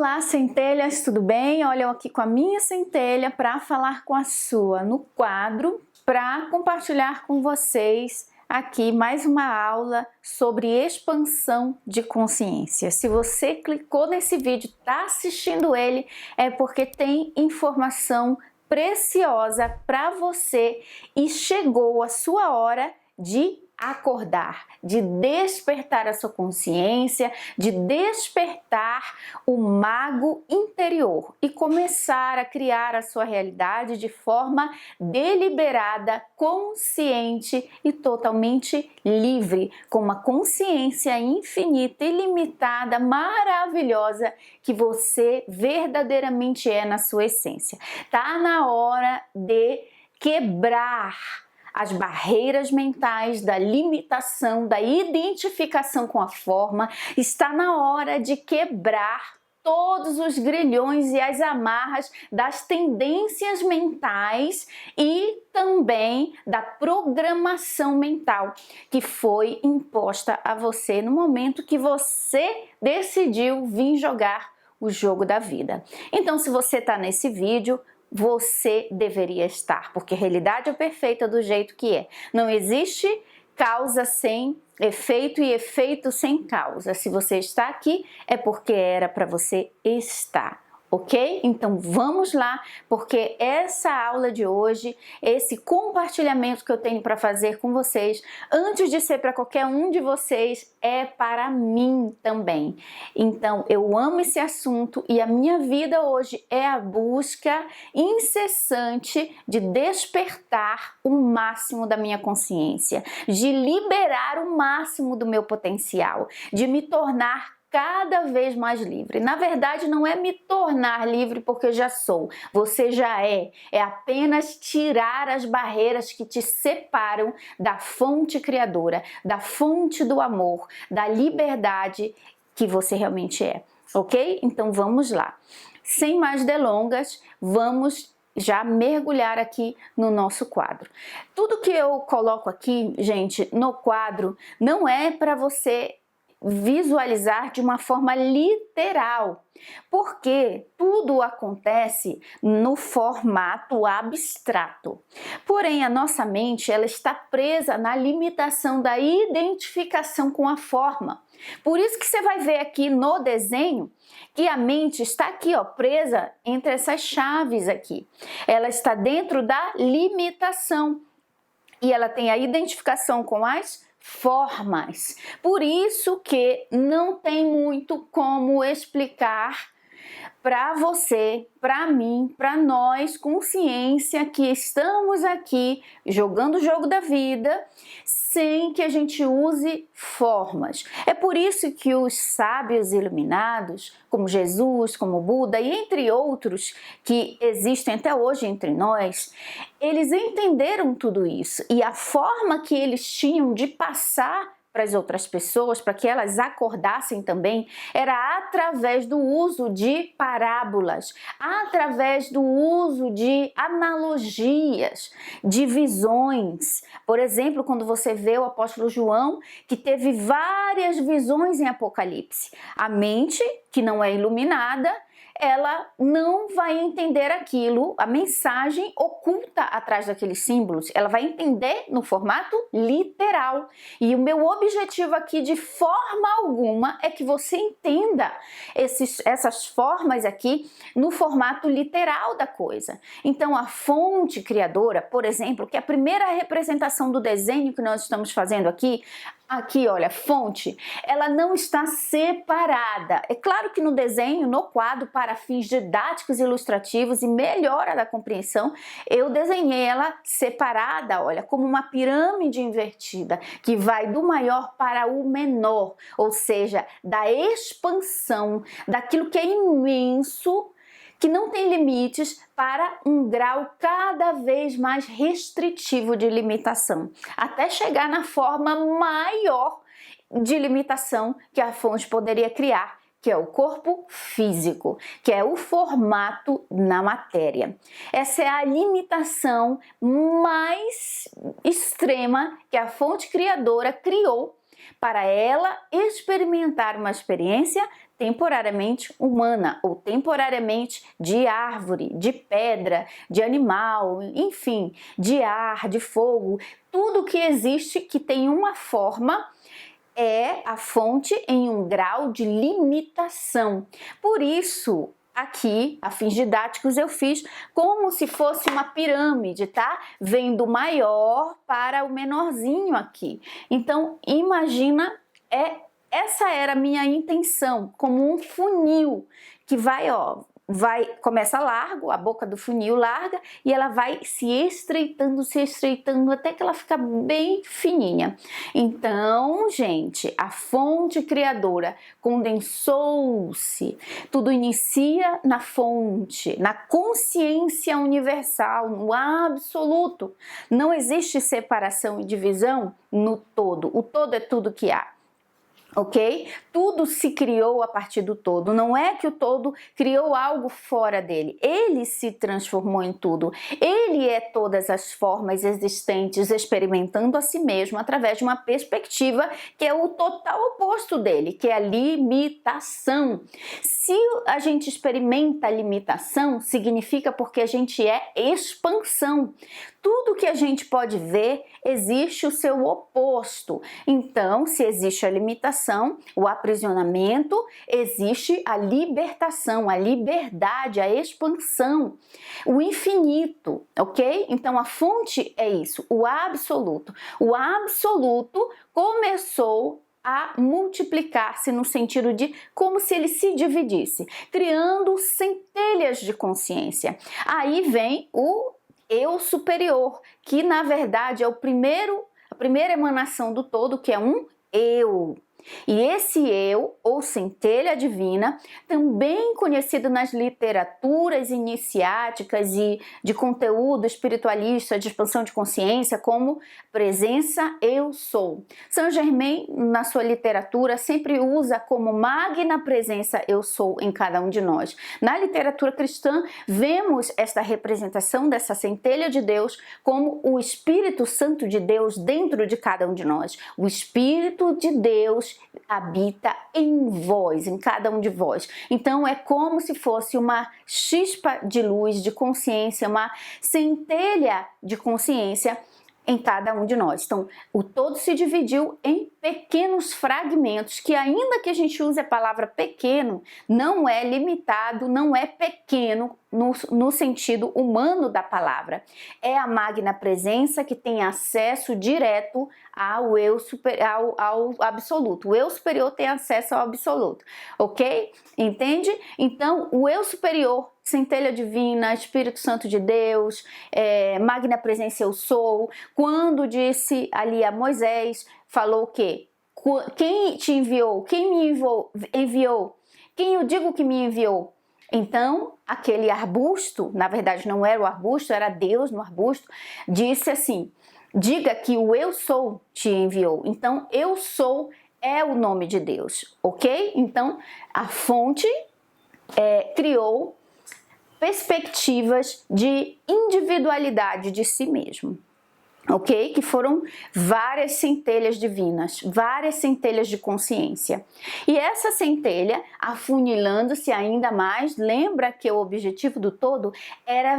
Olá, centelhas, tudo bem? Olha, eu aqui com a minha centelha para falar com a sua no quadro, para compartilhar com vocês aqui mais uma aula sobre expansão de consciência. Se você clicou nesse vídeo, está assistindo ele, é porque tem informação preciosa para você e chegou a sua hora de acordar, de despertar a sua consciência, de despertar o mago interior e começar a criar a sua realidade de forma deliberada, consciente e totalmente livre, com uma consciência infinita, ilimitada, maravilhosa que você verdadeiramente é na sua essência. Tá na hora de quebrar as barreiras mentais, da limitação, da identificação com a forma. Está na hora de quebrar todos os grilhões e as amarras das tendências mentais e também da programação mental que foi imposta a você no momento que você decidiu vir jogar o jogo da vida. Então, se você está nesse vídeo, você deveria estar, porque a realidade é perfeita do jeito que é. Não existe causa sem efeito e efeito sem causa. Se você está aqui, é porque era para você estar. Ok? Então vamos lá, porque essa aula de hoje, esse compartilhamento que eu tenho para fazer com vocês, antes de ser para qualquer um de vocês, é para mim também. Então eu amo esse assunto e a minha vida hoje é a busca incessante de despertar o máximo da minha consciência, de liberar o máximo do meu potencial, de me tornar cada vez mais livre. Na verdade, não é me tornar livre porque já sou, você já é. É apenas tirar as barreiras que te separam da fonte criadora, da fonte do amor, da liberdade que você realmente é, ok? Então vamos lá. Sem mais delongas, vamos já mergulhar aqui no nosso quadro. Tudo que eu coloco aqui, gente, no quadro, não é para você visualizar de uma forma literal, porque tudo acontece no formato abstrato. Porém, a nossa mente, ela está presa na limitação da identificação com a forma. Por isso que você vai ver aqui no desenho que a mente está aqui, ó, presa entre essas chaves aqui. Ela está dentro da limitação e ela tem a identificação com as formas. Por isso que não tem muito como explicar para você, para mim, para nós, consciência, que estamos aqui jogando o jogo da vida sem que a gente use formas. É por isso que os sábios iluminados, como Jesus, como Buda e entre outros que existem até hoje entre nós, eles entenderam tudo isso e a forma que eles tinham de passar para as outras pessoas, para que elas acordassem também, era através do uso de parábolas, através do uso de analogias, de visões. Por exemplo, quando você vê o apóstolo João, que teve várias visões em Apocalipse, a mente, que não é iluminada, ela não vai entender aquilo, a mensagem oculta atrás daqueles símbolos, ela vai entender no formato literal. E o meu objetivo aqui de forma alguma é que você entenda essas formas aqui no formato literal da coisa. Então a fonte criadora, por exemplo, que é a primeira representação do desenho que nós estamos fazendo aqui, olha, fonte, ela não está separada. É claro que no desenho, no quadro, para fins didáticos e ilustrativos e melhora da compreensão, eu desenhei ela separada, olha, como uma pirâmide invertida, que vai do maior para o menor, ou seja, da expansão, daquilo que é imenso, que não tem limites, para um grau cada vez mais restritivo de limitação, até chegar na forma maior de limitação que a fonte poderia criar, que é o corpo físico, que é o formato na matéria. Essa é a limitação mais extrema que a fonte criadora criou para ela experimentar uma experiência temporariamente humana ou temporariamente de árvore, de pedra, de animal, enfim, de ar, de fogo, tudo que existe que tem uma forma é a fonte em um grau de limitação. Por isso, aqui, a fins didáticos, eu fiz como se fosse uma pirâmide, tá? Vem do maior para o menorzinho aqui. Então, imagina, essa era a minha intenção, como um funil que começa largo, a boca do funil larga, e ela vai se estreitando até que ela fica bem fininha. Então, gente, a fonte criadora condensou-se. Tudo inicia na fonte, na consciência universal, no absoluto. Não existe separação e divisão no todo. O todo é tudo que há. Ok? Tudo se criou a partir do todo. Não é que o todo criou algo fora dele. Ele se transformou em tudo. Ele é todas as formas existentes experimentando a si mesmo através de uma perspectiva que é o total oposto dele, que é a limitação. Se a gente experimenta a limitação, significa porque a gente é expansão. Tudo que a gente pode ver, existe o seu oposto. Então, se existe a limitação, o aprisionamento, existe a libertação, a liberdade, a expansão, o infinito, ok? Então, a fonte é isso, o absoluto. O absoluto começou a multiplicar-se no sentido de como se ele se dividisse, criando centelhas de consciência. Aí vem o eu superior, que na verdade é a primeira emanação do todo, que é um eu. E esse eu, ou centelha divina, também conhecido nas literaturas iniciáticas e de conteúdo espiritualista de expansão de consciência como presença eu sou. Saint Germain, na sua literatura, sempre usa como magna presença eu sou em cada um de nós. Na literatura cristã, vemos esta representação dessa centelha de Deus como o Espírito Santo de Deus dentro de cada um de nós. O Espírito de Deus habita em vós, em cada um de vós. Então é como se fosse uma chispa de luz, de consciência, uma centelha de consciência em cada um de nós. Então, o todo se dividiu em pequenos fragmentos, que ainda que a gente use a palavra pequeno, não é limitado, não é pequeno no sentido humano da palavra. É a magna presença que tem acesso direto ao eu ao absoluto. O eu superior tem acesso ao absoluto, ok? Entende? Então, o eu superior, centelha divina, Espírito Santo de Deus, magna presença eu sou, quando disse ali a Moisés, falou o quê? Quem te enviou? Quem me enviou? Quem eu digo que me enviou? Então, aquele arbusto, na verdade não era o arbusto, era Deus no arbusto, disse assim, diga que o eu sou te enviou. Então, eu sou é o nome de Deus, ok? Então, a fonte criou perspectivas de individualidade de si mesmo. Ok? Que foram várias centelhas divinas, várias centelhas de consciência. E essa centelha, afunilando-se ainda mais, lembra que o objetivo do todo era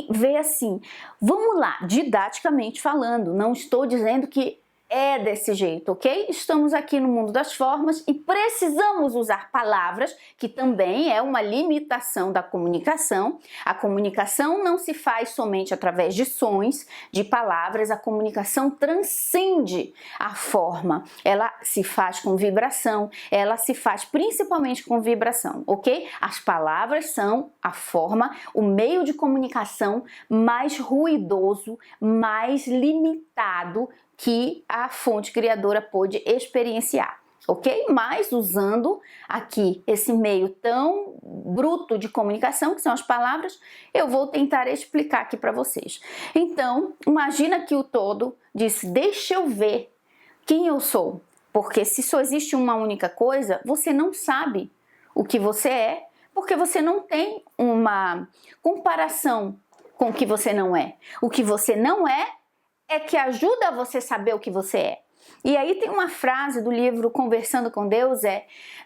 ver assim, vamos lá, didaticamente falando, não estou dizendo que é desse jeito, ok? Estamos aqui no mundo das formas e precisamos usar palavras, que também é uma limitação da comunicação. A comunicação não se faz somente através de sons, de palavras, a comunicação transcende a forma. Ela se faz com vibração, ela se faz principalmente com vibração, ok? As palavras são a forma, o meio de comunicação mais ruidoso, mais limitado que a fonte criadora pôde experienciar, ok? Mas usando aqui esse meio tão bruto de comunicação, que são as palavras, eu vou tentar explicar aqui para vocês. Então, imagina que o todo disse, deixa eu ver quem eu sou, porque se só existe uma única coisa, você não sabe o que você é, porque você não tem uma comparação com o que você não é. O que você não é que ajuda você a saber o que você é. E aí tem uma frase do livro Conversando com Deus,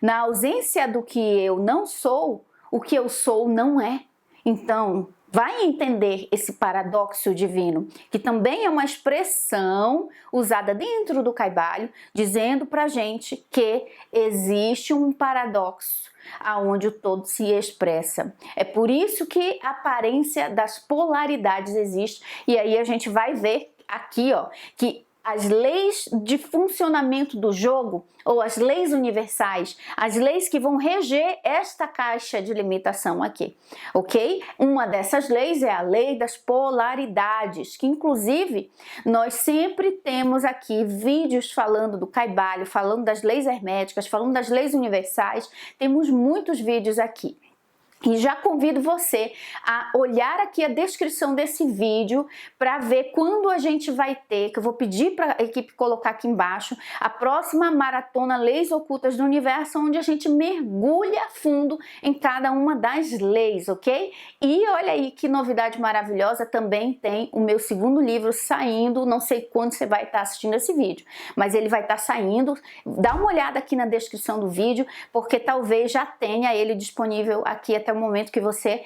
na ausência do que eu não sou, o que eu sou não é. Então, vai entender esse paradoxo divino, que também é uma expressão usada dentro do Caibalho, dizendo pra gente que existe um paradoxo aonde o todo se expressa. É por isso que a aparência das polaridades existe. E aí a gente vai ver aqui, ó, que as leis de funcionamento do jogo, ou as leis universais, as leis que vão reger esta caixa de limitação aqui, ok? Uma dessas leis é a lei das polaridades, que inclusive nós sempre temos aqui vídeos falando do Caibalho, falando das leis herméticas, falando das leis universais, temos muitos vídeos aqui. E já convido você a olhar aqui a descrição desse vídeo para ver quando a gente vai ter, que eu vou pedir para a equipe colocar aqui embaixo, a próxima maratona Leis Ocultas do Universo, onde a gente mergulha a fundo em cada uma das leis, ok? E olha aí que novidade maravilhosa, também tem o meu segundo livro saindo, não sei quando você vai estar assistindo esse vídeo, mas ele vai estar saindo. Dá uma olhada aqui na descrição do vídeo, porque talvez já tenha ele disponível aqui até o momento que você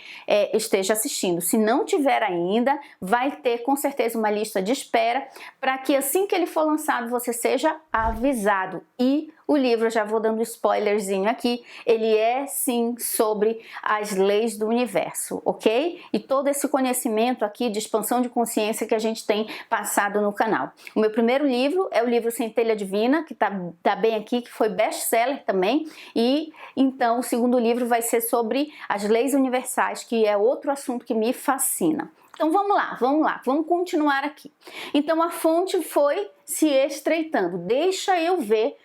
esteja assistindo. Se não tiver ainda, vai ter com certeza uma lista de espera para que assim que ele for lançado você seja avisado. E o livro, já vou dando um spoilerzinho aqui, ele é sim sobre as leis do universo, ok? E todo esse conhecimento aqui de expansão de consciência que a gente tem passado no canal. O meu primeiro livro é o livro Centelha Divina, que tá bem aqui, que foi best-seller também. E então o segundo livro vai ser sobre as leis universais, que é outro assunto que me fascina. Então vamos lá, vamos continuar aqui. Então a fonte foi se estreitando. Deixa eu ver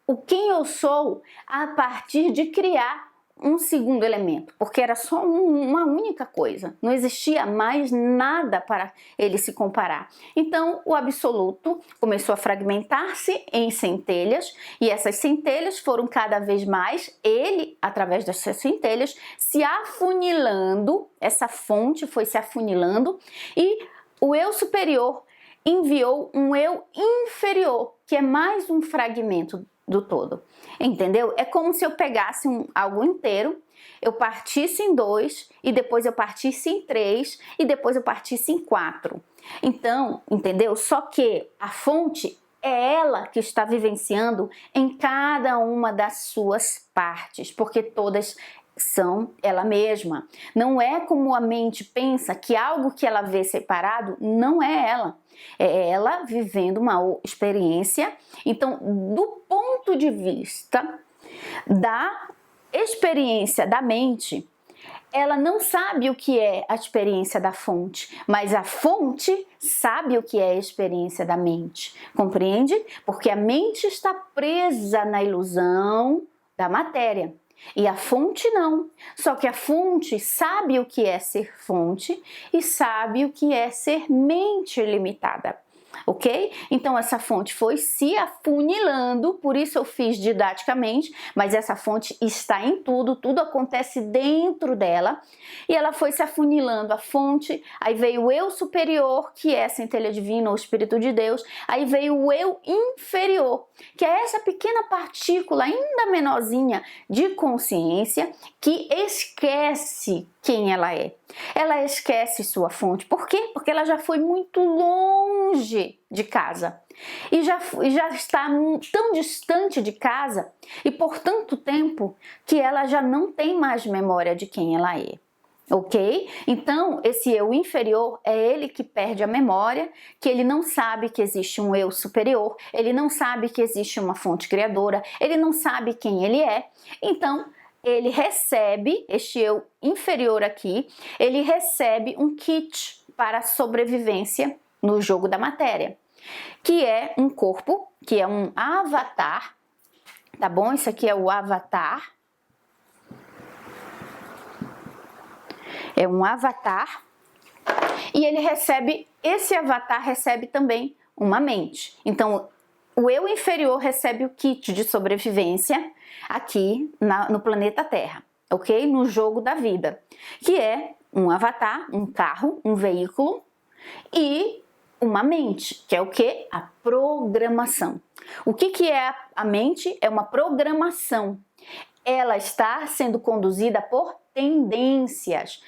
o quem eu sou a partir de criar um segundo elemento, porque era só uma única coisa, não existia mais nada para ele se comparar. Então o absoluto começou a fragmentar-se em centelhas, e essas centelhas foram cada vez mais, ele, através dessas centelhas, se afunilando, essa fonte foi se afunilando, e o eu superior enviou um eu inferior, que é mais um fragmento do todo, entendeu? É como se eu pegasse algo inteiro, eu partisse em 2 e depois eu partisse em 3 e depois eu partisse em 4. Então, entendeu? Só que a fonte é ela que está vivenciando em cada uma das suas partes, porque todas são ela mesma. Não é como a mente pensa, que algo que ela vê separado não é ela. É ela vivendo uma experiência. Então, do ponto de vista da experiência da mente, ela não sabe o que é a experiência da fonte, mas a fonte sabe o que é a experiência da mente. Compreende? Porque a mente está presa na ilusão da matéria. E a fonte não, só que a fonte sabe o que é ser fonte e sabe o que é ser mente limitada, ok? Então essa fonte foi se afunilando, por isso eu fiz didaticamente, mas essa fonte está em tudo, tudo acontece dentro dela, e ela foi se afunilando, a fonte, aí veio o eu superior, que é a centelha divina, ou o Espírito de Deus, aí veio o eu inferior, que é essa pequena partícula ainda menorzinha de consciência que esquece quem ela é. Ela esquece sua fonte. Por quê? Porque ela já foi muito longe de casa e já está tão distante de casa e por tanto tempo que ela já não tem mais memória de quem ela é. Ok? Então, esse eu inferior é ele que perde a memória, que ele não sabe que existe um eu superior, ele não sabe que existe uma fonte criadora, ele não sabe quem ele é. Então, ele recebe, este eu inferior aqui, ele recebe um kit para a sobrevivência no jogo da matéria, que é um corpo, que é um avatar, tá bom? Isso aqui é o avatar. É um avatar, e ele recebe, esse avatar recebe também uma mente. Então, o eu inferior recebe o kit de sobrevivência aqui no planeta Terra, ok? No jogo da vida, que é um avatar, um carro, um veículo, e uma mente, que é o que? A programação. O que é a mente? É uma programação. Ela está sendo conduzida por tendências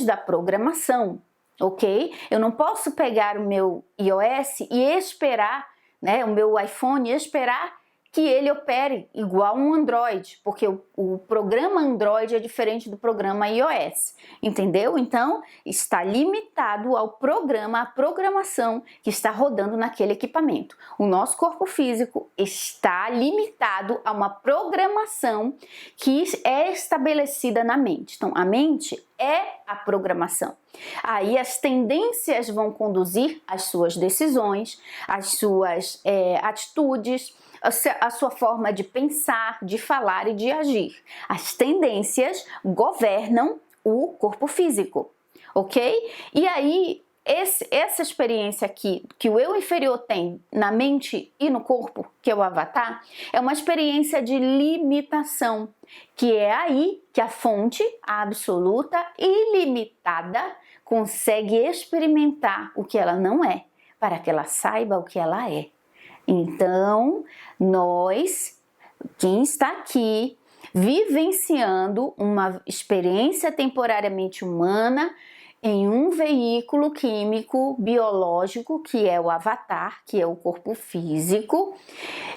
da programação, ok? Eu não posso pegar o meu iOS e esperar, né, o meu iPhone, e esperar que ele opere igual um Android, porque o programa Android é diferente do programa iOS, entendeu? Então, está limitado ao programa, à programação que está rodando naquele equipamento. O nosso corpo físico está limitado a uma programação que é estabelecida na mente. Então, a mente é a programação. Aí as tendências vão conduzir as suas decisões, as suas atitudes, a sua forma de pensar, de falar e de agir. As tendências governam o corpo físico, ok? E aí, essa experiência aqui que o eu inferior tem na mente e no corpo, que é o avatar, é uma experiência de limitação, que é aí que a fonte absoluta e ilimitada consegue experimentar o que ela não é, para que ela saiba o que ela é. Então, nós, quem está aqui, vivenciando uma experiência temporariamente humana em um veículo químico biológico, que é o avatar, que é o corpo físico,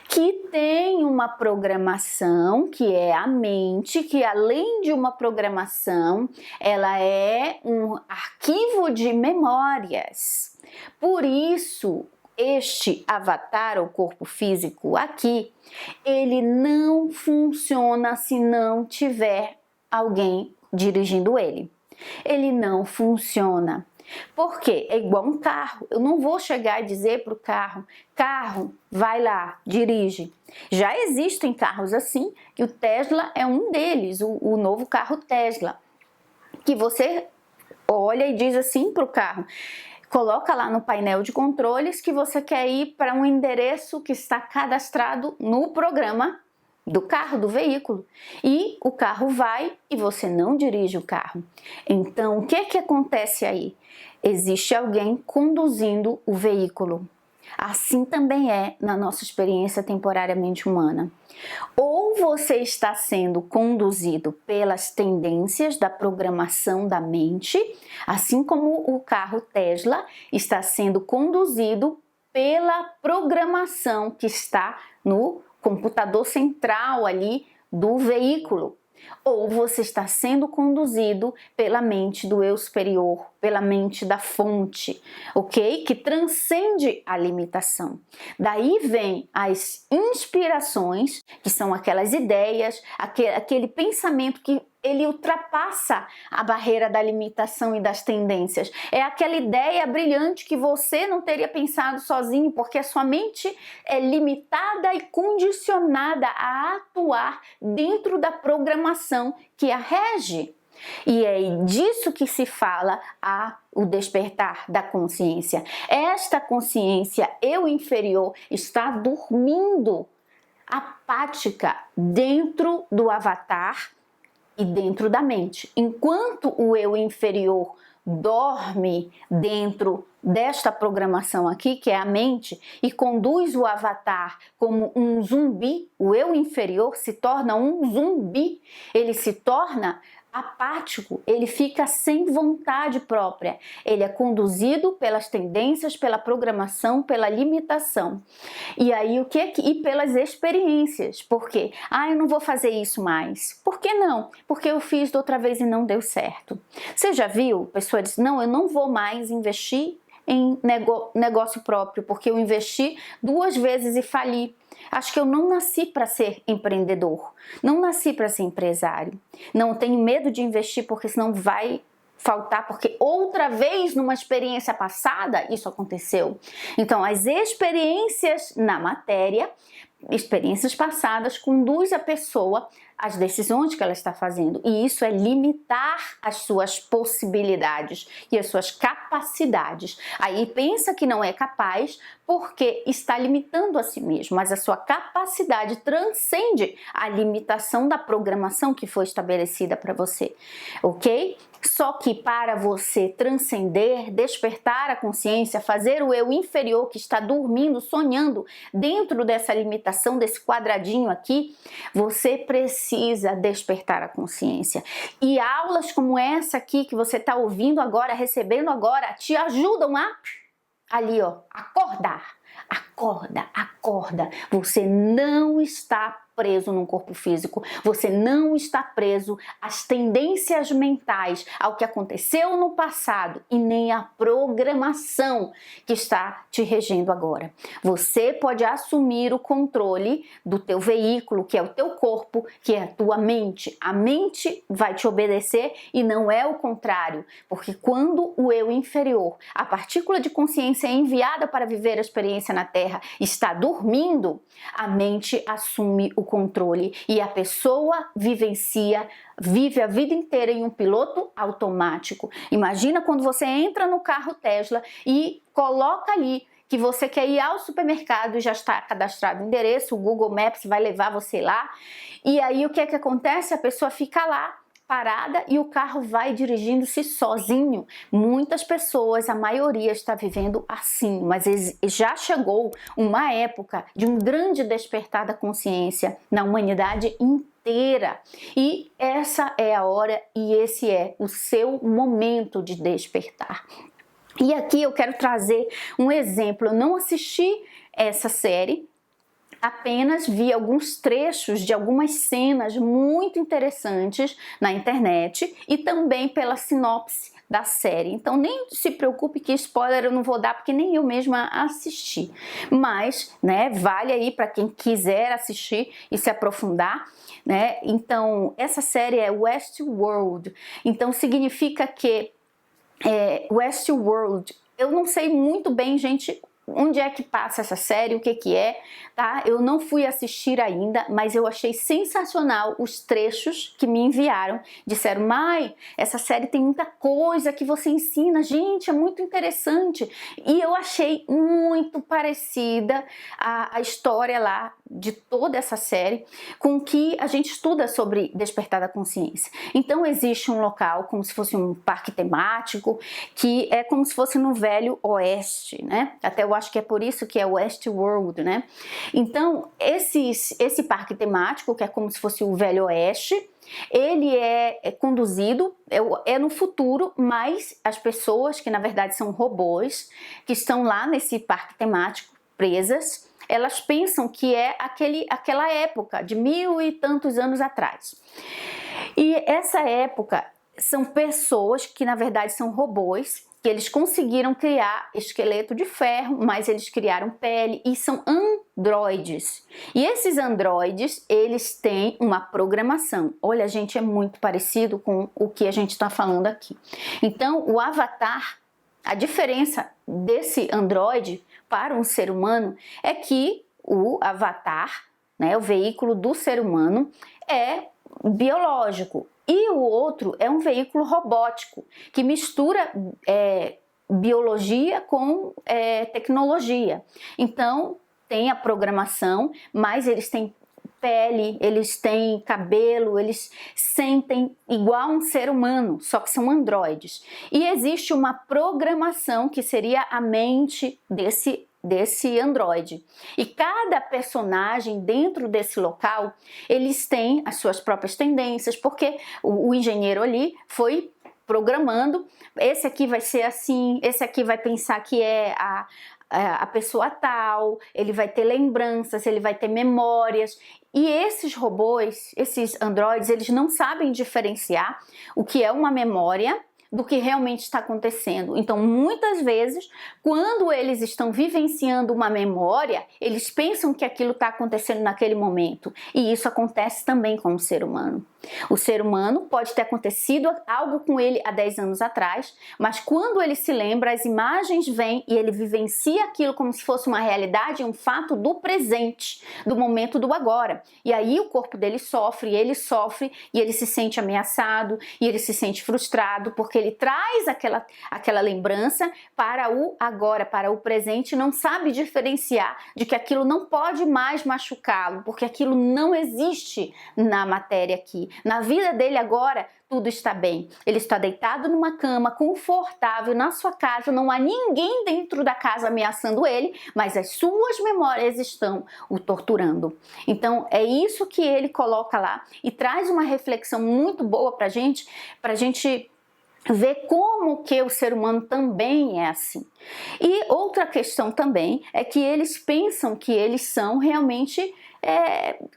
que tem uma programação, que é a mente, que além de uma programação, ela é um arquivo de memórias. Por isso, este avatar, o corpo físico aqui, ele não funciona se não tiver alguém dirigindo ele. Ele não funciona. Por quê? É igual um carro. Eu não vou chegar e dizer para o carro, vai lá, dirige. Já existem carros assim, e o Tesla é um deles, o novo carro Tesla, que você olha e diz assim para o carro, coloca lá no painel de controles que você quer ir para um endereço que está cadastrado no programa do carro, do veículo. E o carro vai e você não dirige o carro. Então, o que acontece aí? Existe alguém conduzindo o veículo. Assim também é na nossa experiência temporariamente humana. Ou você está sendo conduzido pelas tendências da programação da mente, assim como o carro Tesla está sendo conduzido pela programação que está no computador central ali do veículo. Ou você está sendo conduzido pela mente do eu superior, pela mente da fonte, ok? Que transcende a limitação. Daí vem as inspirações, que são aquelas ideias, aquele pensamento que ele ultrapassa a barreira da limitação e das tendências. É aquela ideia brilhante que você não teria pensado sozinho, porque a sua mente é limitada e condicionada a atuar dentro da programação que a rege. E é disso que se fala o despertar da consciência. Esta consciência, eu inferior, está dormindo apática dentro do avatar e dentro da mente. Enquanto o eu inferior dorme dentro desta programação aqui, que é a mente, e conduz o avatar como um zumbi, o eu inferior se torna um zumbi, ele se torna apático, ele fica sem vontade própria, ele é conduzido pelas tendências, pela programação, pela limitação. E aí o que? E pelas experiências. Por quê? Eu não vou fazer isso mais. Por que não? Porque eu fiz da outra vez e não deu certo. Você já viu? A pessoa diz, não, eu não vou mais investir em negócio próprio, porque eu investi 2 vezes e fali. Acho que eu não nasci para ser empreendedor, não nasci para ser empresário. Não tenho medo de investir porque senão vai faltar, porque outra vez numa experiência passada isso aconteceu. Então as experiências na matéria, experiências passadas, conduz a pessoa as decisões que ela está fazendo. E isso é limitar as suas possibilidades e as suas capacidades. Aí pensa que não é capaz porque está limitando a si mesmo, mas a sua capacidade transcende a limitação da programação que foi estabelecida para você, ok? Só que para você transcender, despertar a consciência, fazer o eu inferior que está dormindo, sonhando dentro dessa limitação, desse quadradinho aqui, você precisa despertar a consciência. E aulas como essa aqui que você está ouvindo agora, recebendo agora, te ajudam a ali, ó, acordar. Acorda, acorda. Você não está preso num corpo físico, você não está preso às tendências mentais, ao que aconteceu no passado e nem à programação que está te regendo agora. Você pode assumir o controle do teu veículo, que é o teu corpo, que é a tua mente. A mente vai te obedecer e não é o contrário, porque quando o eu inferior, a partícula de consciência enviada para viver a experiência na Terra, está dormindo, a mente assume o controle e a pessoa vive a vida inteira em um piloto automático. Imagina quando você entra no carro Tesla e coloca ali que você quer ir ao supermercado, já está cadastrado o endereço, o Google Maps vai levar você lá, e aí o que é que acontece? A pessoa fica lá parada e o carro vai dirigindo-se sozinho. Muitas pessoas, a maioria está vivendo assim, mas já chegou uma época de um grande despertar da consciência na humanidade inteira. E essa é a hora e esse é o seu momento de despertar. E aqui eu quero trazer um exemplo. Eu não assisti essa série, apenas vi alguns trechos de algumas cenas muito interessantes na internet e também pela sinopse da série. Então nem se preocupe que spoiler eu não vou dar porque nem eu mesma assisti. Mas, né, vale aí para quem quiser assistir e se aprofundar, né? Então, essa série é Westworld. Então significa que Westworld, eu não sei muito bem, gente, onde é que passa essa série, o que que é, tá? Eu não fui assistir ainda, mas eu achei sensacional os trechos que me enviaram. Disseram, Mai, essa série tem muita coisa que você ensina, gente, é muito interessante. E eu achei muito parecida a história lá de toda essa série com o que a gente estuda sobre despertar da consciência. Então existe um local como se fosse um parque temático, que é como se fosse no Velho Oeste, né? Até eu acho que é por isso que é Westworld, né? Então esse parque temático, que é como se fosse o Velho Oeste, ele é conduzido, é no futuro, mas as pessoas que na verdade são robôs, que estão lá nesse parque temático, presas, elas pensam que é aquela época de 1000 e tantos anos atrás. E essa época são pessoas que na verdade são robôs, que eles conseguiram criar esqueleto de ferro, mas eles criaram pele e são androides. E esses androides, eles têm uma programação. Olha, gente, é muito parecido com o que a gente está falando aqui. Então, o avatar, a diferença desse androide para um ser humano é que o avatar, né, o veículo do ser humano, é biológico. E o outro é um veículo robótico, que mistura biologia com tecnologia. Então, tem a programação, mas eles têm pele, eles têm cabelo, eles sentem igual um ser humano, só que são androides. E existe uma programação que seria a mente desse androide. E cada personagem dentro desse local, eles têm as suas próprias tendências, porque o engenheiro ali foi programando, esse aqui vai ser assim, esse aqui vai pensar que é a pessoa tal, ele vai ter lembranças, ele vai ter memórias. E esses robôs, esses androides, eles não sabem diferenciar o que é uma memória do que realmente está acontecendo. Então, muitas vezes, quando eles estão vivenciando uma memória, eles pensam que aquilo está acontecendo naquele momento. E isso acontece também com o ser humano. O ser humano pode ter acontecido algo com ele há 10 anos atrás, mas quando ele se lembra, as imagens vêm e ele vivencia aquilo como se fosse uma realidade, um fato do presente, do momento do agora. E aí o corpo dele sofre, e ele se sente ameaçado, e ele se sente frustrado, porque ele traz aquela lembrança para o agora, para o presente, e não sabe diferenciar de que aquilo não pode mais machucá-lo, porque aquilo não existe na matéria aqui. Na vida dele agora, tudo está bem. Ele está deitado numa cama, confortável, na sua casa, não há ninguém dentro da casa ameaçando ele, mas as suas memórias estão o torturando. Então, é isso que ele coloca lá e traz uma reflexão muito boa pra gente ver como que o ser humano também é assim. E outra questão também é que eles pensam que eles são realmente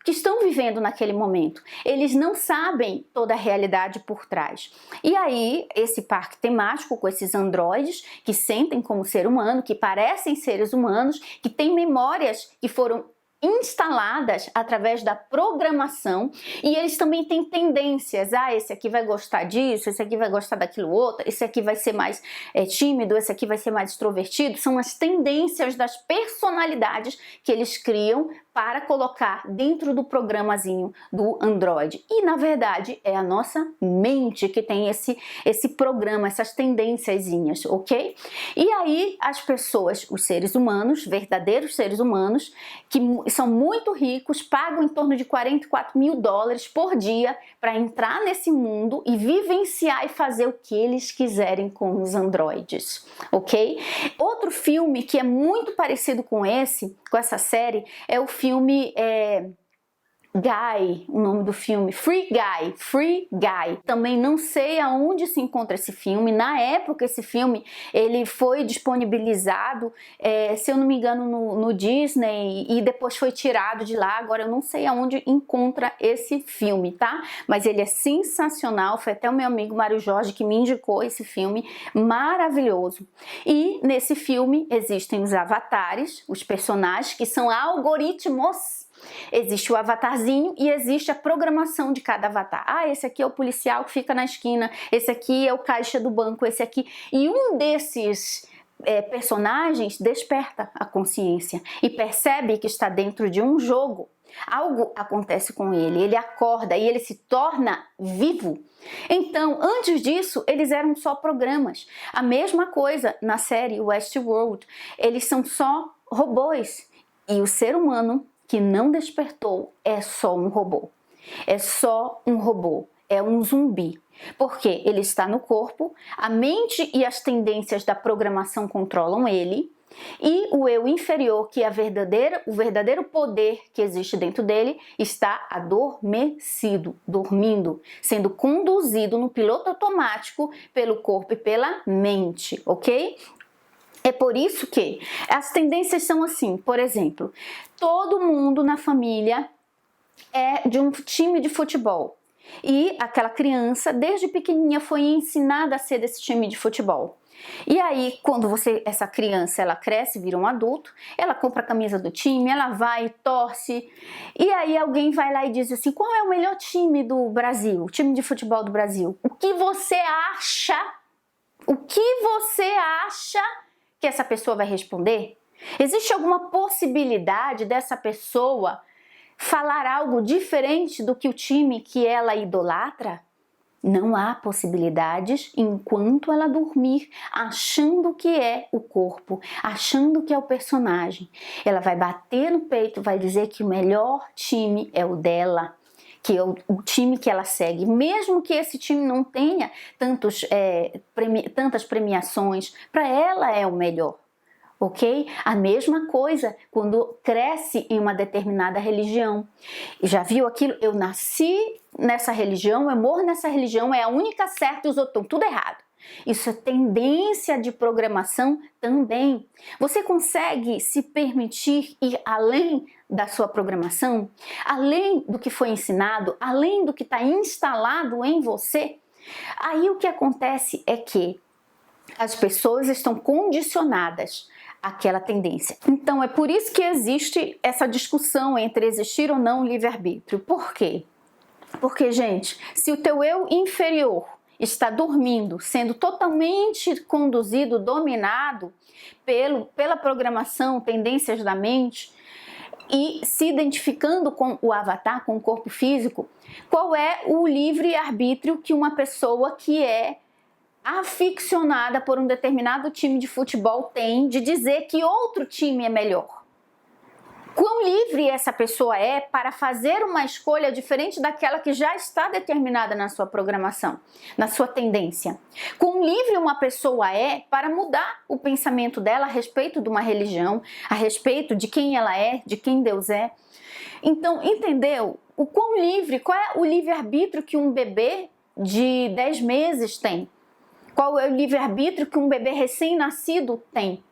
que estão vivendo naquele momento. Eles não sabem toda a realidade por trás. E aí, esse parque temático com esses androides que sentem como ser humano, que parecem seres humanos, que têm memórias que foram instaladas através da programação, e eles também têm tendências. Esse aqui vai gostar disso, esse aqui vai gostar daquilo outro, esse aqui vai ser mais tímido, esse aqui vai ser mais extrovertido. São as tendências das personalidades que eles criam para colocar dentro do programazinho do Android. E na verdade é a nossa mente que tem esse programa, essas tendênciazinhas, ok? E aí as pessoas, os seres humanos, verdadeiros seres humanos, que são muito ricos, pagam em torno de $44.000 por dia para entrar nesse mundo e vivenciar e fazer o que eles quiserem com os androides, ok? Outro filme que é muito parecido com essa série, é o filme Guy, o nome do filme, Free Guy. Também não sei aonde se encontra esse filme. Na época, esse filme ele foi disponibilizado, se eu não me engano, no Disney, e depois foi tirado de lá. Agora eu não sei aonde encontra esse filme, tá? Mas ele é sensacional. Foi até o meu amigo Mário Jorge que me indicou esse filme, maravilhoso. E nesse filme existem os avatares, os personagens que são algoritmos. Existe o avatarzinho e existe a programação de cada avatar. Esse aqui é o policial que fica na esquina, esse aqui é o caixa do banco, esse aqui. E um desses personagens desperta a consciência e percebe que está dentro de um jogo. Algo acontece com ele acorda e ele se torna vivo. Então, antes disso, eles eram só programas. A mesma coisa na série Westworld. Eles são só robôs. E o ser humano que não despertou é só um robô. É só um robô. É um zumbi. Porque ele está no corpo, a mente e as tendências da programação controlam ele, e o eu inferior, que é o verdadeiro poder que existe dentro dele, está adormecido, dormindo, sendo conduzido no piloto automático pelo corpo e pela mente, ok? É por isso que as tendências são assim, por exemplo, todo mundo na família é de um time de futebol. E aquela criança, desde pequenininha, foi ensinada a ser desse time de futebol. E aí, quando essa criança, ela cresce, vira um adulto, ela compra a camisa do time, ela vai e torce, e aí alguém vai lá e diz assim, qual é o melhor time do Brasil, o time de futebol do Brasil? O que você acha que essa pessoa vai responder? Existe alguma possibilidade dessa pessoa falar algo diferente do que o time que ela idolatra? Não há possibilidades enquanto ela dormir, achando que é o corpo, achando que é o personagem. Ela vai bater no peito, vai dizer que o melhor time é o dela, que é o time que ela segue, mesmo que esse time não tenha tantas premiações, para ela é o melhor. Ok? A mesma coisa quando cresce em uma determinada religião. Já viu aquilo? Eu nasci nessa religião, eu morro nessa religião, é a única certa e os outros estão tudo errado. Isso é tendência de programação também. Você consegue se permitir ir além da sua programação? Além do que foi ensinado? Além do que está instalado em você? Aí o que acontece é que as pessoas estão condicionadas àquela tendência. Então é por isso que existe essa discussão entre existir ou não livre-arbítrio. Por quê? Porque, gente, se o teu eu inferior está dormindo, sendo totalmente conduzido, dominado pela programação, tendências da mente, e se identificando com o avatar, com o corpo físico, qual é o livre-arbítrio que uma pessoa que é aficionada por um determinado time de futebol tem de dizer que outro time é melhor? Quão livre essa pessoa é para fazer uma escolha diferente daquela que já está determinada na sua programação, na sua tendência? Quão livre uma pessoa é para mudar o pensamento dela a respeito de uma religião, a respeito de quem ela é, de quem Deus é? Então, entendeu? O quão livre, qual é o livre-arbítrio que um bebê de 10 meses tem? Qual é o livre-arbítrio que um bebê recém-nascido tem?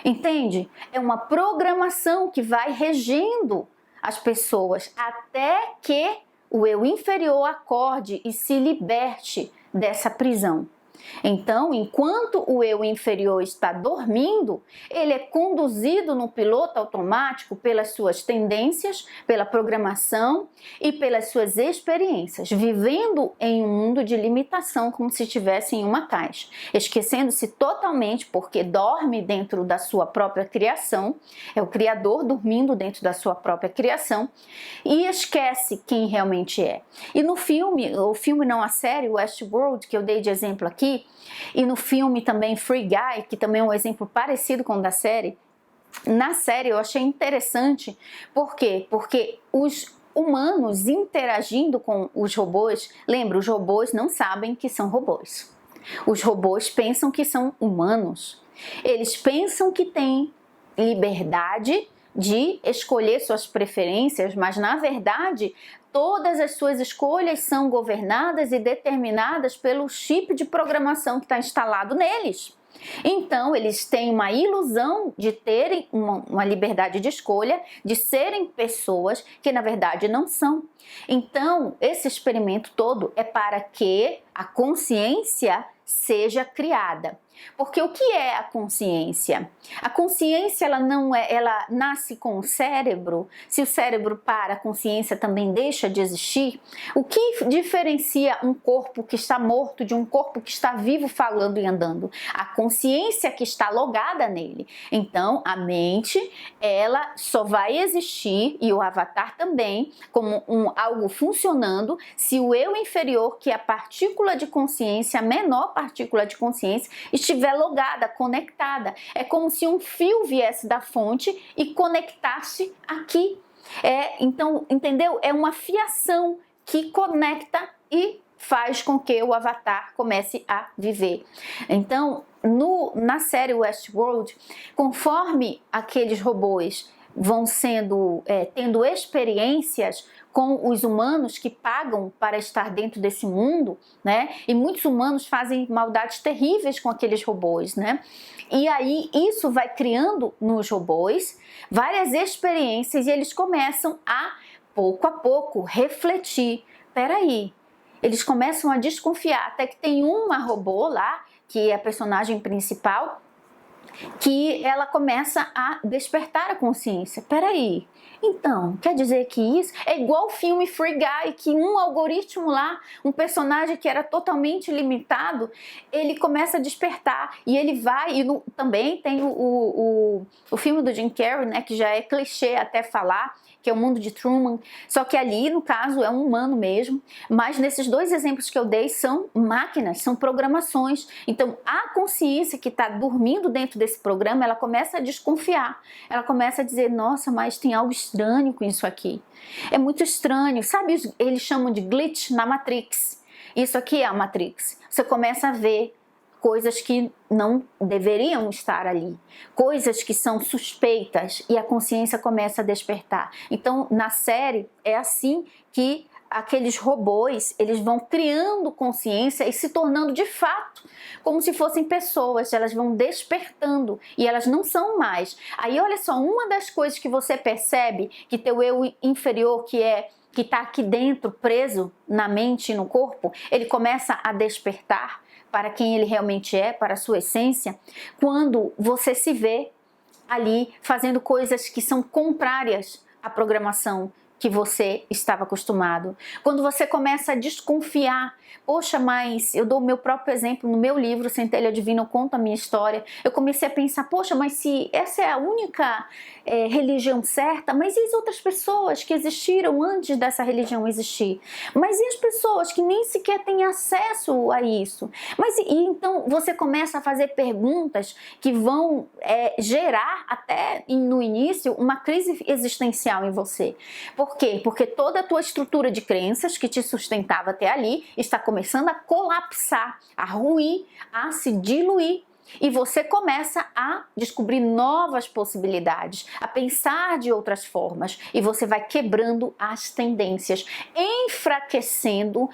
Entende? É uma programação que vai regendo as pessoas até que o eu inferior acorde e se liberte dessa prisão. Então, enquanto o eu inferior está dormindo, ele é conduzido no piloto automático pelas suas tendências, pela programação e pelas suas experiências, vivendo em um mundo de limitação como se estivesse em uma caixa, esquecendo-se totalmente porque dorme dentro da sua própria criação, é o criador dormindo dentro da sua própria criação e esquece quem realmente é. E no filme, o filme não a série, Westworld, que eu dei de exemplo aqui, e no filme também Free Guy, que também é um exemplo parecido com o da série, na série eu achei interessante, por quê? Porque os humanos interagindo com os robôs, lembra, os robôs não sabem que são robôs. Os robôs pensam que são humanos. Eles pensam que têm liberdade de escolher suas preferências, mas na verdade todas as suas escolhas são governadas e determinadas pelo chip de programação que está instalado neles. Então, eles têm uma ilusão de terem uma liberdade de escolha, de serem pessoas que na verdade não são. Então, esse experimento todo é para que a consciência seja criada. Porque o que é a consciência? A consciência ela nasce com o cérebro. Se o cérebro para, a consciência também deixa de existir. O que diferencia um corpo que está morto de um corpo que está vivo, falando e andando? A consciência que está logada nele. Então, a mente, ela só vai existir, e o avatar também, como algo funcionando, se o eu inferior, que é a partícula de consciência, a menor partícula de consciência, estiver logada, conectada. É como se um fio viesse da fonte e conectasse aqui. Então, entendeu? É uma fiação que conecta e faz com que o avatar comece a viver. Então, na série Westworld, conforme aqueles robôs vão tendo experiências com os humanos que pagam para estar dentro desse mundo, né? E muitos humanos fazem maldades terríveis com aqueles robôs, né? E aí isso vai criando nos robôs várias experiências e eles começam a pouco, refletir. Peraí, eles começam a desconfiar, até que tem uma robô lá, que é a personagem principal, que ela começa a despertar a consciência. Peraí, então, quer dizer que isso é igual o filme Free Guy, que um algoritmo lá, um personagem que era totalmente limitado, ele começa a despertar e ele vai, e também tem o filme do Jim Carrey, né, que já é clichê até falar, que é o Mundo de Truman, só que ali, no caso, é um humano mesmo, mas nesses dois exemplos que eu dei são máquinas, são programações. Então, a consciência que está dormindo dentro desse programa, ela começa a desconfiar, ela começa a dizer, nossa, mas tem algo estranho com isso aqui. É muito estranho, sabe, eles chamam de glitch na Matrix. Isso aqui é a Matrix. Você começa a ver coisas que não deveriam estar ali, coisas que são suspeitas e a consciência começa a despertar. Então, na série, é assim que aqueles robôs, eles vão criando consciência e se tornando de fato como se fossem pessoas, elas vão despertando e elas não são mais. Aí olha só, uma das coisas que você percebe que teu eu inferior, que está aqui dentro, preso na mente e no corpo, ele começa a despertar para quem ele realmente é, para a sua essência, quando você se vê ali fazendo coisas que são contrárias à programação que você estava acostumado. Quando você começa a desconfiar, poxa, mas eu dou o meu próprio exemplo no meu livro, Centelha Divina, eu conto a minha história. Eu comecei a pensar, poxa, mas se essa é a única religião certa, mas e as outras pessoas que existiram antes dessa religião existir? Mas e as pessoas que nem sequer têm acesso a isso? Mas e então você começa a fazer perguntas que vão gerar até no início uma crise existencial em você. Por quê? Porque toda a tua estrutura de crenças que te sustentava até ali está começando a colapsar, a ruir, a se diluir. E você começa a descobrir novas possibilidades, a pensar de outras formas, e você vai quebrando as tendências, enfraquecendo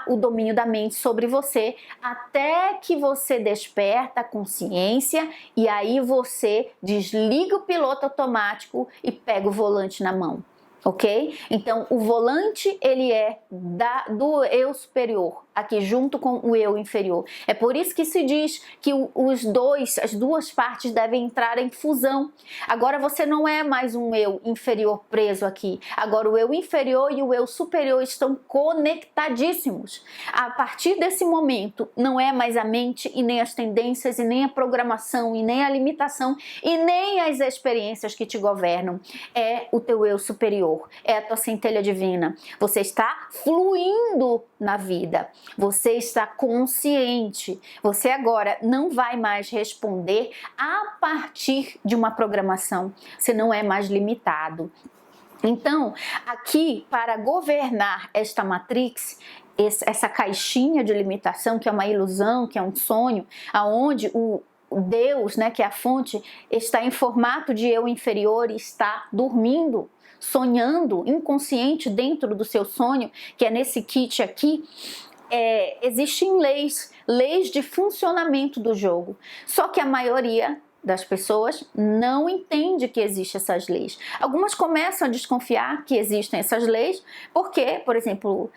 o domínio da mente sobre você, até que você desperta a consciência e aí você desliga o piloto automático e pega o volante na mão. Ok? Então, o volante, ele é do eu superior, aqui junto com o eu inferior. É por isso que se diz que as duas partes devem entrar em fusão. Agora você não é mais um eu inferior preso aqui. Agora o eu inferior e o eu superior estão conectadíssimos. A partir desse momento, não é mais a mente e nem as tendências e nem a programação e nem a limitação e nem as experiências que te governam. É o teu eu superior. É a tua centelha divina. Você está fluindo na vida. Você está consciente. Você agora não vai mais responder a partir de uma programação. Você não é mais limitado. Então, aqui, para governar esta matrix, essa caixinha de limitação, que é uma ilusão, que é um sonho, aonde o Deus, né, que é a fonte, está em formato de eu inferior e está dormindo, sonhando, inconsciente dentro do seu sonho, que é nesse kit aqui. Existem leis de funcionamento do jogo, só que a maioria das pessoas não entende que existem essas leis. Algumas começam a desconfiar que existem essas leis, porque, por exemplo,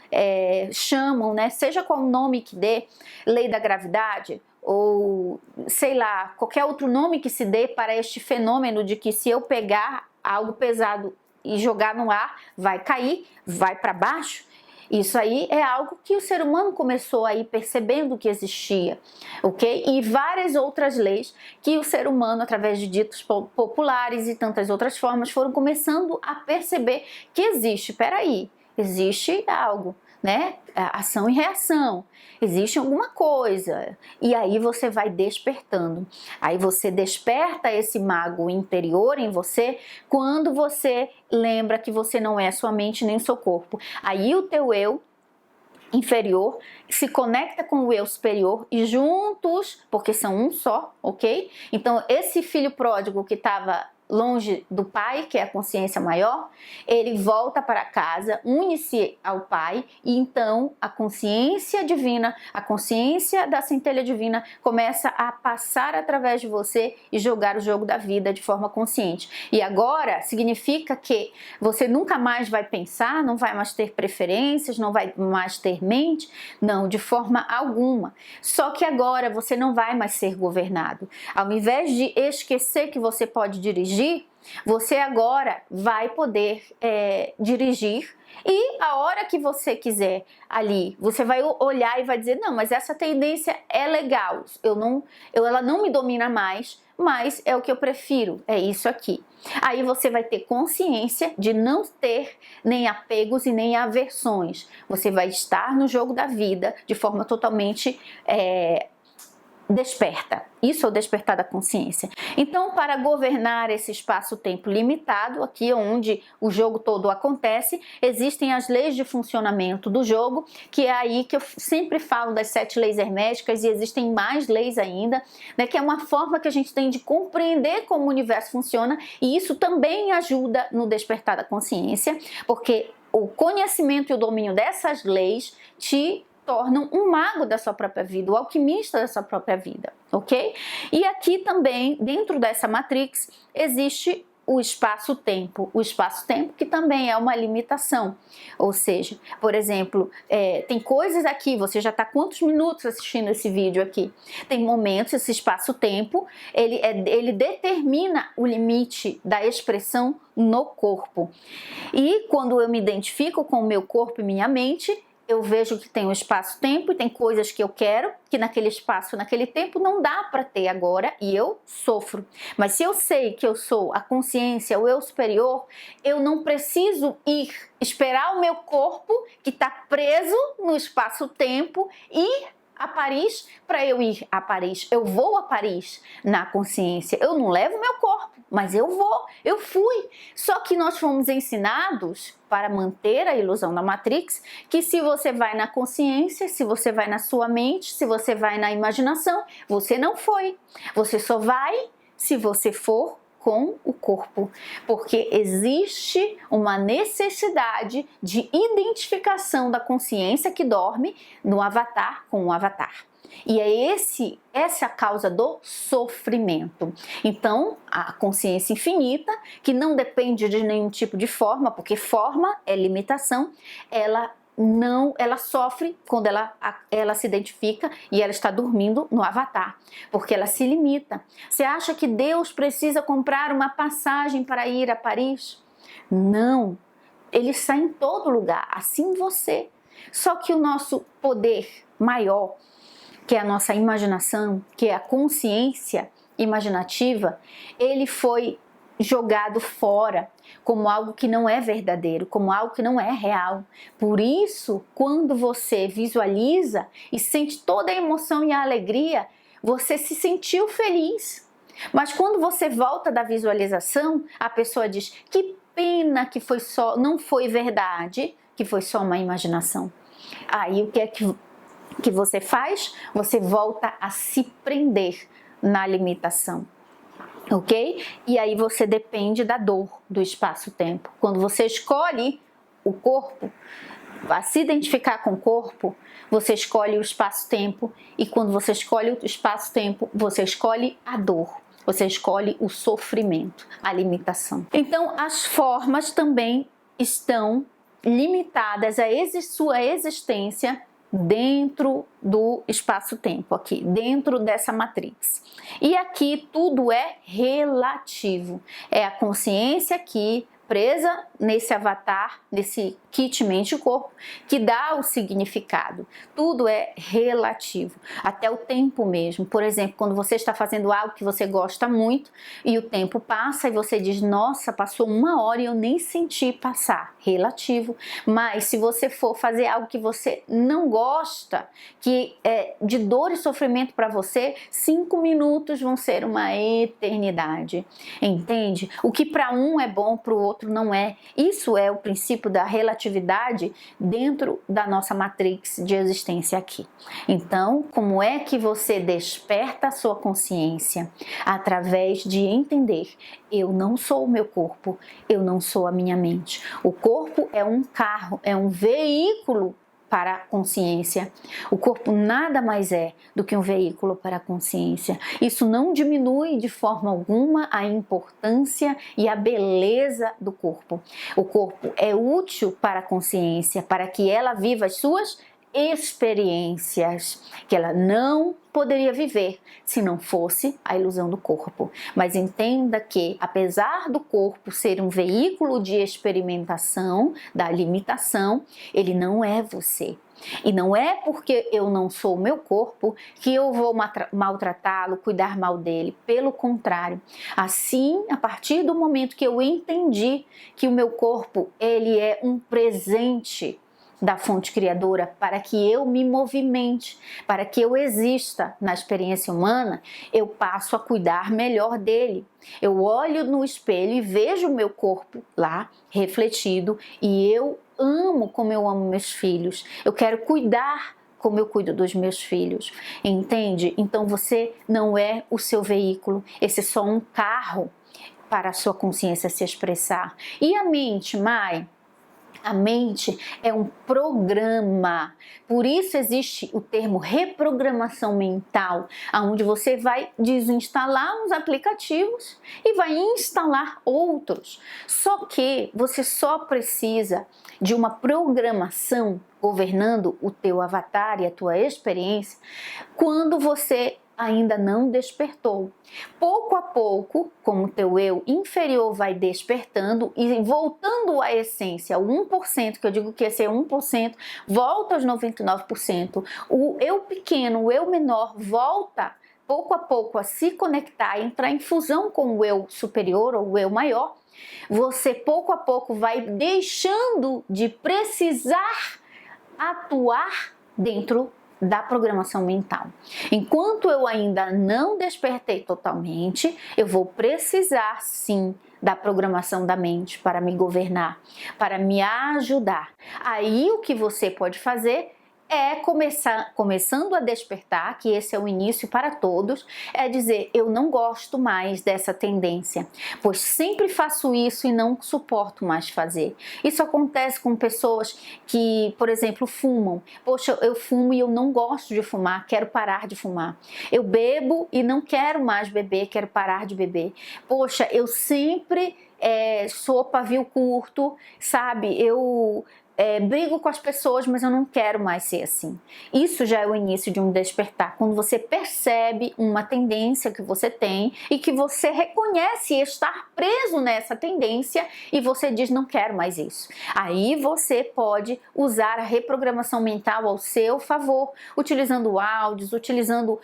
chamam, né, seja qual o nome que dê, lei da gravidade, ou sei lá, qualquer outro nome que se dê para este fenômeno de que se eu pegar algo pesado e jogar no ar, vai cair, vai para baixo. Isso aí é algo que o ser humano começou a ir percebendo que existia, ok? E várias outras leis que o ser humano, através de ditos populares e tantas outras formas, foram começando a perceber que existe. Peraí, existe algo, né? Ação e reação, existe alguma coisa, e aí você vai despertando. Aí você desperta esse mago interior em você quando você lembra que você não é sua mente nem o seu corpo. Aí o teu eu inferior se conecta com o eu superior e juntos, porque são um só, ok? Então esse filho pródigo que estava longe do pai, que é a consciência maior, ele volta para casa, une-se ao pai, e então a consciência divina, a consciência da centelha divina começa a passar através de você e jogar o jogo da vida de forma consciente. E agora significa que você nunca mais vai pensar, não vai mais ter preferências, não vai mais ter mente, não, de forma alguma. Só que agora você não vai mais ser governado. Ao invés de esquecer que você pode dirigir, você agora vai poder dirigir, e a hora que você quiser ali, você vai olhar e vai dizer, não, mas essa tendência é legal, ela não me domina mais, mas é o que eu prefiro, é isso aqui. Aí você vai ter consciência de não ter nem apegos e nem aversões. Você vai estar no jogo da vida de forma totalmente desperta. Isso é o despertar da consciência. Então, para governar esse espaço-tempo limitado, aqui onde o jogo todo acontece, existem as leis de funcionamento do jogo, que é aí que eu sempre falo das 7 leis herméticas, e existem mais leis ainda, né, que é uma forma que a gente tem de compreender como o universo funciona, e isso também ajuda no despertar da consciência, porque o conhecimento e o domínio dessas leis te tornam um mago da sua própria vida, o alquimista da sua própria vida, ok? E aqui também, dentro dessa matrix, existe o espaço-tempo. O espaço-tempo que também é uma limitação. Ou seja, por exemplo, tem coisas aqui, você já está quantos minutos assistindo esse vídeo aqui? Tem momentos, esse espaço-tempo, ele determina o limite da expressão no corpo. E quando eu me identifico com o meu corpo e minha mente, eu vejo que tem um espaço-tempo e tem coisas que eu quero, que naquele espaço, naquele tempo não dá para ter agora e eu sofro. Mas se eu sei que eu sou a consciência, o eu superior, eu não preciso esperar o meu corpo que está preso no espaço-tempo ir a Paris para eu ir a Paris. Eu vou a Paris na consciência. Eu não levo meu corpo, mas eu vou, eu fui. Só que nós fomos ensinados, para manter a ilusão da Matrix, que se você vai na consciência, se você vai na sua mente, se você vai na imaginação, você não foi. Você só vai se você for com o corpo, porque existe uma necessidade de identificação da consciência que dorme no avatar com o avatar. E é essa a causa do sofrimento. Então, a consciência infinita, que não depende de nenhum tipo de forma, porque forma é limitação, ela sofre quando ela se identifica e ela está dormindo no avatar, porque ela se limita. Você acha que Deus precisa comprar uma passagem para ir a Paris? Não, ele está em todo lugar, assim você. Só que o nosso poder maior, que é a nossa imaginação, que é a consciência imaginativa, ele foi jogado fora como algo que não é verdadeiro, como algo que não é real. Por isso, quando você visualiza e sente toda a emoção e a alegria, você se sentiu feliz. Mas quando você volta da visualização, a pessoa diz: que pena que não foi verdade, que foi só uma imaginação. Aí o que é que você faz? Você volta a se prender na limitação. Ok? E aí você depende da dor do espaço-tempo. Quando você escolhe o corpo, a se identificar com o corpo, você escolhe o espaço-tempo, e quando você escolhe o espaço-tempo, você escolhe a dor, você escolhe o sofrimento, a limitação. Então, as formas também estão limitadas a sua existência dentro do espaço-tempo aqui, dentro dessa matrix. E aqui tudo é relativo. É a consciência aqui presa nesse avatar, nesse kit mente-corpo, que dá o significado. Tudo é relativo, até o tempo mesmo. Por exemplo, quando você está fazendo algo que você gosta muito e o tempo passa e você diz: nossa, passou 1 hora e eu nem senti passar. Relativo. Mas se você for fazer algo que você não gosta, que é de dor e sofrimento para você, 5 minutos vão ser uma eternidade. Entende? O que para um é bom, para o outro não é. Isso é o princípio da relatividade dentro da nossa matrix de existência aqui. Então, como é que você desperta a sua consciência? Através de entender: eu não sou o meu corpo, eu não sou a minha mente. O corpo é um carro, é um veículo para a consciência. O corpo nada mais é do que um veículo para a consciência. Isso não diminui de forma alguma a importância e a beleza do corpo. O corpo é útil para a consciência, para que ela viva as suas experiências que ela não poderia viver se não fosse a ilusão do corpo. Mas entenda que, apesar do corpo ser um veículo de experimentação da limitação, ele não é você. E não é porque eu não sou o meu corpo que eu vou maltratá-lo, cuidar mal dele. Pelo contrário, assim, a partir do momento que eu entendi que o meu corpo, ele é um presente da fonte criadora para que eu me movimente, para que eu exista na experiência humana, eu passo a cuidar melhor dele. Eu olho no espelho e vejo o meu corpo lá refletido e eu amo como eu amo meus filhos. Eu quero cuidar como eu cuido dos meus filhos. Entende? Então você não é o seu veículo, esse é só um carro para a sua consciência se expressar. E a mente, Mai? A mente é um programa, por isso existe o termo reprogramação mental, onde você vai desinstalar uns aplicativos e vai instalar outros. Só que você só precisa de uma programação governando o teu avatar e a tua experiência quando você ainda não despertou. Pouco a pouco, como o teu eu inferior vai despertando e voltando à essência, o 1%, que eu digo que esse é 1%, volta aos 99%. O eu pequeno, o eu menor volta pouco a pouco a se conectar, entrar em fusão com o eu superior ou o eu maior. Você pouco a pouco vai deixando de precisar atuar dentro da programação mental. Enquanto eu ainda não despertei totalmente, eu vou precisar sim da programação da mente para me governar, para me ajudar. Aí o que você pode fazer é começando a despertar, que esse é o início para todos, é dizer, eu não gosto mais dessa tendência, pois sempre faço isso e não suporto mais fazer. Isso acontece com pessoas que, por exemplo, fumam. Poxa, eu fumo e eu não gosto de fumar, quero parar de fumar. Eu bebo e não quero mais beber, quero parar de beber. Poxa, eu sempre sou pavio curto, sabe? Eu brigo com as pessoas, mas eu não quero mais ser assim. Isso já é o início de um despertar, quando você percebe uma tendência que você tem e que você reconhece estar preso nessa tendência e você diz, não quero mais isso. Aí você pode usar a reprogramação mental ao seu favor, utilizando áudios, utilizando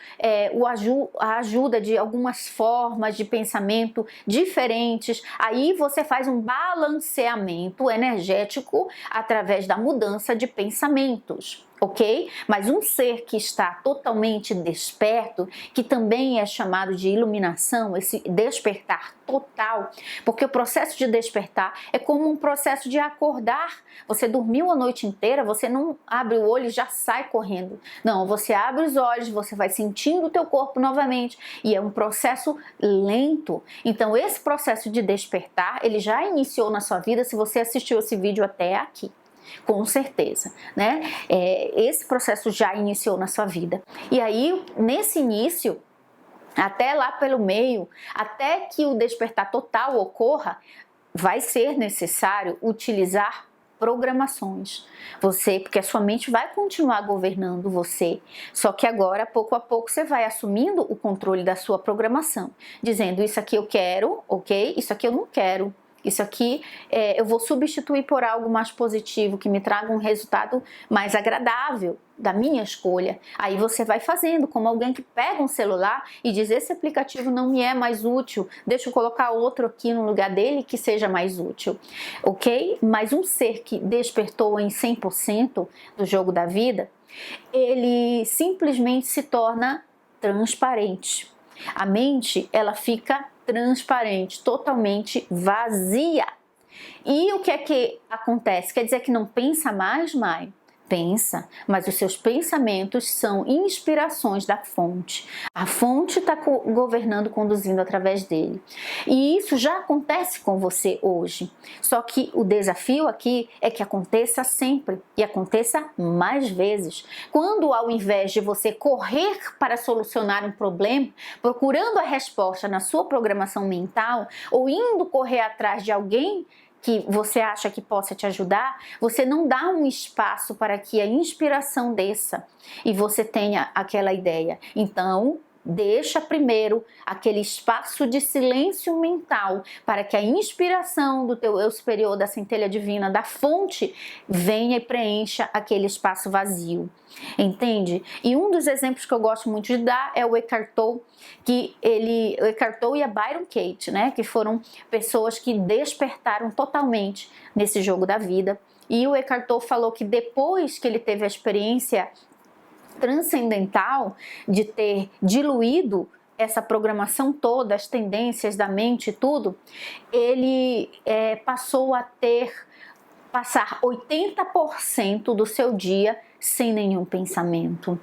a ajuda de algumas formas de pensamento diferentes. Aí você faz um balanceamento energético através da mudança de pensamentos, ok? Mas um ser que está totalmente desperto, que também é chamado de iluminação, esse despertar total, porque o processo de despertar é como um processo de acordar. Você dormiu a noite inteira, você não abre o olho e já sai correndo. Não, você abre os olhos, você vai sentindo o teu corpo novamente e é um processo lento. Então esse processo de despertar, ele já iniciou na sua vida se você assistiu esse vídeo até aqui. Com certeza, né? Esse processo já iniciou na sua vida. E aí, nesse início, até lá pelo meio, até que o despertar total ocorra, vai ser necessário utilizar programações. Porque a sua mente vai continuar governando você. Só que agora, pouco a pouco, você vai assumindo o controle da sua programação, dizendo isso aqui eu quero, ok? Isso aqui eu não quero. Isso aqui eu vou substituir por algo mais positivo, que me traga um resultado mais agradável da minha escolha. Aí você vai fazendo, como alguém que pega um celular e diz, esse aplicativo não me é mais útil, deixa eu colocar outro aqui no lugar dele que seja mais útil, ok? Mas um ser que despertou em 100% do jogo da vida, ele simplesmente se torna transparente. A mente, ela fica transparente, totalmente vazia. E o que é que acontece? Quer dizer que não pensa mais, Mai? Pensa, mas os seus pensamentos são inspirações da fonte. A fonte está governando, conduzindo através dele. E isso já acontece com você hoje. Só que o desafio aqui é que aconteça sempre e aconteça mais vezes. Quando ao invés de você correr para solucionar um problema, procurando a resposta na sua programação mental ou indo correr atrás de alguém que você acha que possa te ajudar, você não dá um espaço para que a inspiração desça e você tenha aquela ideia. Então, deixa primeiro aquele espaço de silêncio mental para que a inspiração do teu eu superior, da centelha divina, da fonte, venha e preencha aquele espaço vazio. Entende? E um dos exemplos que eu gosto muito de dar é o Eckhart Tolle, o Eckhart Tolle e a Byron Katie, né? Que foram pessoas que despertaram totalmente nesse jogo da vida. E o Eckhart Tolle falou que depois que ele teve a experiência transcendental de ter diluído essa programação toda, as tendências da mente e tudo, ele passou a passar 80% do seu dia sem nenhum pensamento.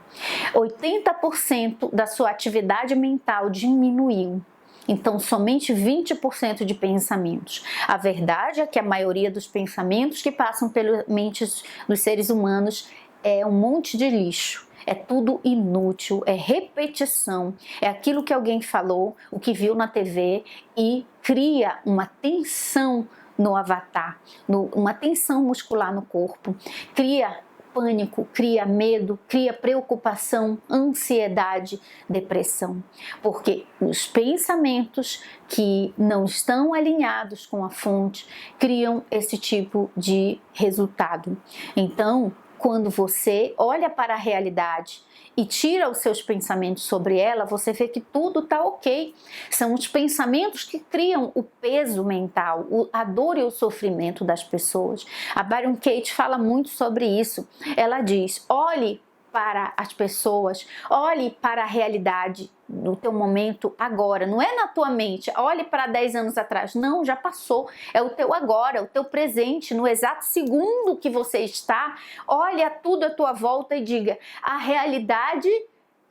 80% da sua atividade mental diminuiu. Então, somente 20% de pensamentos. A verdade é que a maioria dos pensamentos que passam pelas mentes dos seres humanos é um monte de lixo. É tudo inútil, é repetição, é aquilo que alguém falou, o que viu na TV e cria uma tensão no avatar, uma tensão muscular no corpo, cria pânico, cria medo, cria preocupação, ansiedade, depressão. Porque os pensamentos que não estão alinhados com a fonte criam esse tipo de resultado. Então, quando você olha para a realidade e tira os seus pensamentos sobre ela, você vê que tudo está ok. São os pensamentos que criam o peso mental, a dor e o sofrimento das pessoas. A Byron Katie fala muito sobre isso. Ela diz, olhe para as pessoas, olhe para a realidade no teu momento agora, não é na tua mente, olhe para 10 anos atrás, não, já passou, é o teu agora, o teu presente, no exato segundo que você está, olha tudo à tua volta e diga, a realidade,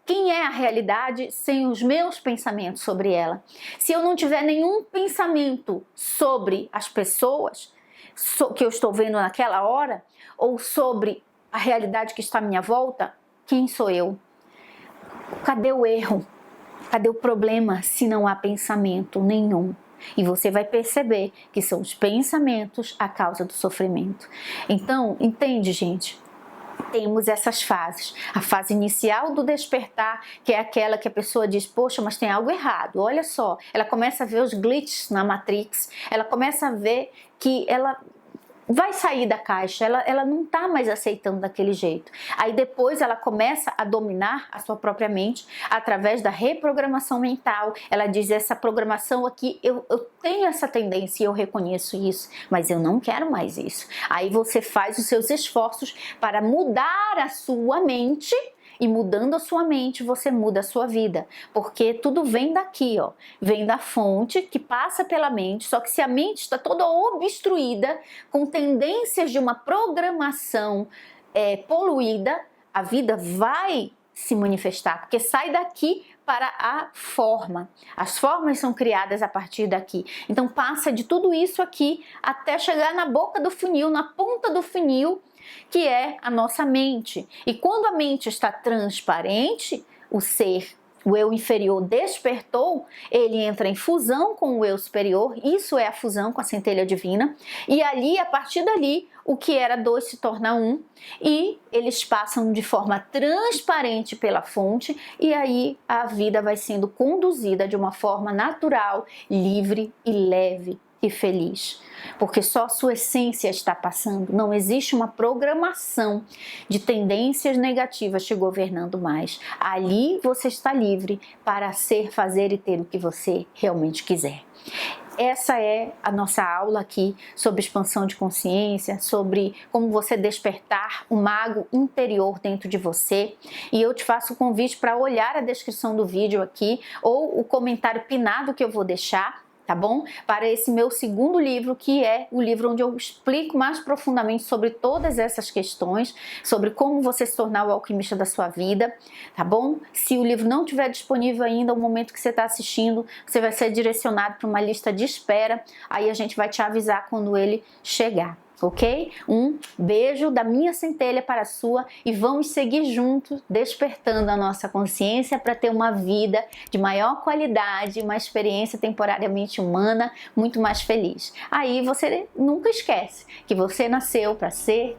quem é a realidade sem os meus pensamentos sobre ela? Se eu não tiver nenhum pensamento sobre as pessoas que eu estou vendo naquela hora, ou sobre a realidade que está à minha volta, quem sou eu? Cadê o erro? Cadê o problema se não há pensamento nenhum? E você vai perceber que são os pensamentos a causa do sofrimento. Então, entende, gente? Temos essas fases. A fase inicial do despertar, que é aquela que a pessoa diz, poxa, mas tem algo errado, olha só. Ela começa a ver os glitches na Matrix, ela começa a ver que ela vai sair da caixa, ela não está mais aceitando daquele jeito. Aí depois ela começa a dominar a sua própria mente através da reprogramação mental. Ela diz, essa programação aqui, eu tenho essa tendência e eu reconheço isso, mas eu não quero mais isso. Aí você faz os seus esforços para mudar a sua mente. E mudando a sua mente, você muda a sua vida. Porque tudo vem daqui, ó. Vem da fonte que passa pela mente. Só que se a mente está toda obstruída, com tendências de uma programação poluída, a vida vai se manifestar. Porque sai daqui para a forma. As formas são criadas a partir daqui. Então passa de tudo isso aqui até chegar na boca do funil, na ponta do funil, que é a nossa mente. E quando a mente está transparente, o ser, o eu inferior despertou, ele entra em fusão com o eu superior, isso é a fusão com a centelha divina, e ali, a partir dali, o que era 2 se torna 1, e eles passam de forma transparente pela fonte, e aí a vida vai sendo conduzida de uma forma natural, livre e leve e feliz, porque só a sua essência está passando, não existe uma programação de tendências negativas te governando mais. Ali você está livre para ser, fazer e ter o que você realmente quiser. Essa é a nossa aula aqui sobre expansão de consciência, sobre como você despertar o mago interior dentro de você. E eu te faço o convite para olhar a descrição do vídeo aqui ou o comentário pinado que eu vou deixar, tá bom? Para esse meu segundo livro, que é o livro onde eu explico mais profundamente sobre todas essas questões, sobre como você se tornar o alquimista da sua vida, tá bom? Se o livro não estiver disponível ainda, no momento que você está assistindo, você vai ser direcionado para uma lista de espera, aí a gente vai te avisar quando ele chegar. Ok? Um beijo da minha centelha para a sua e vamos seguir juntos despertando a nossa consciência para ter uma vida de maior qualidade, uma experiência temporariamente humana muito mais feliz. Aí você nunca esquece que você nasceu para ser,